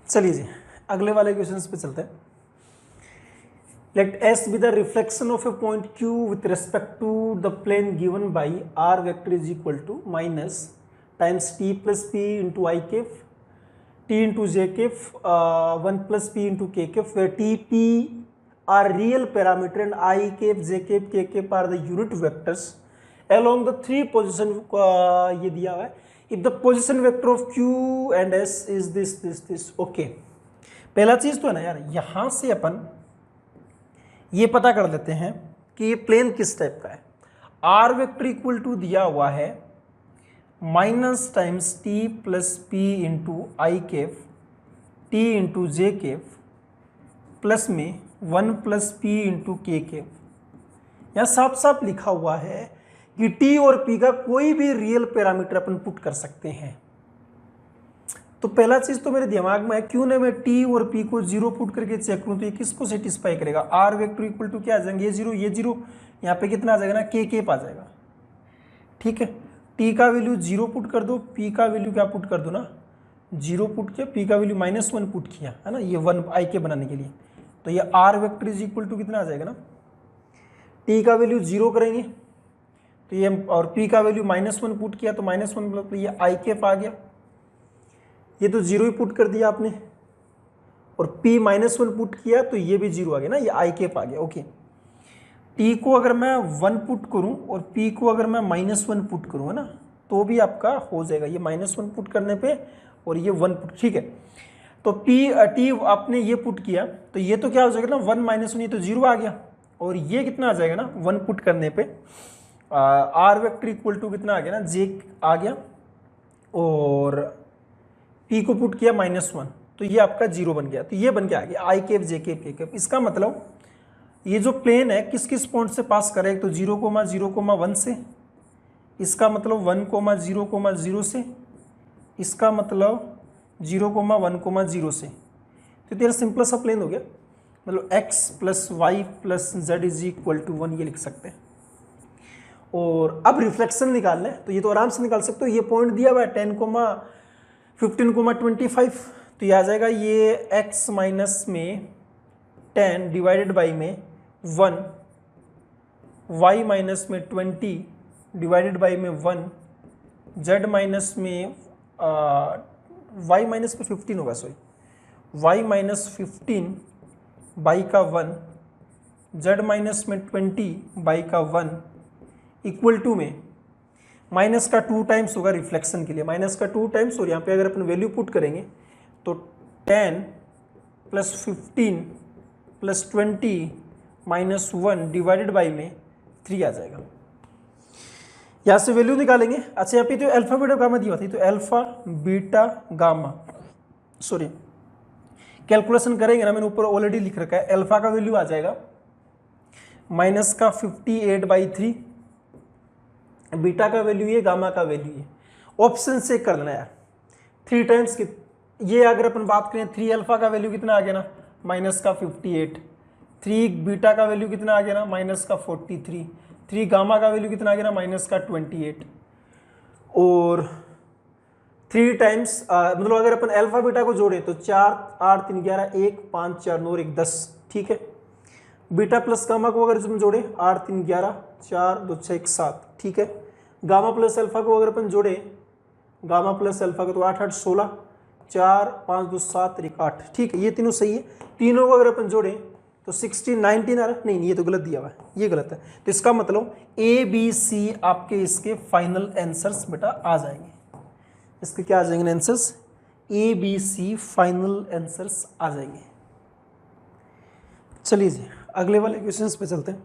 चलिए जी अगले वाले क्वेश्चन पे चलते हैं। Let S be the reflection of a point Q with respect to the plane given by R vector is equal to minus times T plus P into I cap T into J cap 1 plus P into K cap where T P are real parameter and I cap J cap K cap are the unit vectors along the three position ये दिया हुआ है। if the position vector of q and s is this okay। पहला चीज तो है ना यार, यहां से अपन ये पता कर लेते हैं कि ये प्लेन किस टाइप का है। आर वेक्टर इक्वल टू दिया हुआ है minus times T plus P into I cap T into J cap plus में 1 प्लस पी इंटू के केफ। यहां साफ साफ लिखा हुआ है कि t और p का कोई भी रियल पैरामीटर अपन पुट कर सकते हैं। तो पहला चीज तो मेरे दिमाग में है, क्यों ना मैं t और p को 0 पुट करके चेक करूं तो ये किसको सेटिस्फाई करेगा। r वेक्टर इक्वल टू क्या आ जाएंगे, ये जीरो यहाँ पे कितना आ जाएगा ना, के केप आ जाएगा। ठीक है, t का वैल्यू 0 पुट कर दो, p का वैल्यू क्या पुट कर दो ना 0 पुट किया, p का वैल्यू -1 पुट किया है ना, ये 1 i के बनाने के लिए। तो ये r vector is equal to कितना आ जाएगा ना, t का वैल्यू 0 करेंगे तो ये, और p का वैल्यू -1 पुट किया तो -1 मतलब ये आई केफ आ गया। ये तो 0 ही पुट कर दिया आपने, और p -1 पुट किया तो ये भी 0 आ गया ना, ये आई केफ आ गया। ओके, t को अगर मैं 1 पुट करूं और p को अगर मैं -1 पुट करूं है ना, तो भी आपका हो जाएगा ये -1 पुट करने पे और ये 1 पुट। ठीक है, तो t आपने ये पुट किया तो ये तो क्या हो जाएगा ना 1 -1, ये तो 0 आ गया, और ये कितना आ जाएगा ना 1 पुट करने पे आर वेक्टर इक्वल टू कितना आ गया ना, जे आ गया, और p को पुट किया -1 तो ये आपका 0 बन गया। तो ये बन के आ गया आई केफ जे केफ के केफ। इसका मतलब ये जो प्लेन है किस किस पॉइंट से पास करे, तो 0,0,1 से, इसका मतलब 1,0,0 से, इसका मतलब 0,1,0 से। तो तेरा सिंपल सा प्लेन हो गया, मतलब x + y + z is equal to 1 ये लिख सकते हैं। और अब रिफ्लेक्शन निकालना है तो ये तो आराम से निकाल सकते हो। ये पॉइंट दिया हुआ है 10, 15,25, तो ये आ जाएगा ये x माइनस में 10 डिवाइडेड बाई में 1, y माइनस में 20 डिवाइडेड बाई में 1, z माइनस में y माइनस में 15 होगा, सॉरी y माइनस 15 बाई का 1, z माइनस में 20 बाई का 1 इक्वल टू में माइनस का 2 टाइम्स होगा रिफ्लेक्शन के लिए, माइनस का 2 टाइम्स, और यहाँ पे अगर अपन वैल्यू पुट करेंगे तो 10 + 15 + 20 -1 डिवाइडेड बाई में 3 आ जाएगा। यहाँ से वैल्यू निकालेंगे। अच्छा, यहाँ पे तो अल्फा बीटा गामा दी हुई थी, तो alpha beta gamma, sorry calculation करेंगे ना, मैंने ऊपर ऑलरेडी लिख रखा है। अल्फा का वैल्यू आ जाएगा -58/3, बीटा का वैल्यू ये, गामा का वैल्यू ये। ऑप्शन से कर लेना यार, 3 टाइम्स की ये अगर अपन बात करें 3 अल्फा का वैल्यू कितना आ गया ना -58, 3 बीटा का वैल्यू कितना आ गया ना -43, 3 गामा का वैल्यू कितना आ गया ना -28, और 3 टाइम्स मतलब अगर अपन अल्फा बीटा को जोड़े तो 4, 8, 3, 11, 1, 5, 4, 9, 1, 10। ठीक है, बीटा प्लस गामा को अगर हम जोड़े 8, 3, 11, 4, 2, 6, 1, 7। ठीक है, गामा प्लस अल्फा को अगर अपन जोड़े, गामा प्लस अल्फा को तो 8, 8, 16, 4, 5, 2, 7, 1, 8। ठीक है, ये तीनों सही है। तीनों को अगर अपन जोड़े तो 16, 19 आ रहा, नहीं ये तो गलत दिया हुआ है, ये गलत है। तो इसका मतलब A, B, C आपके इसके फाइनल आंसर्स बेटा आ जाएंगे। इसके क्या आ जाएंगे answers, A, B, C final answers आ जाएंगे। चलिए जी अगले वाले क्वेश्चंस पे चलते हैं।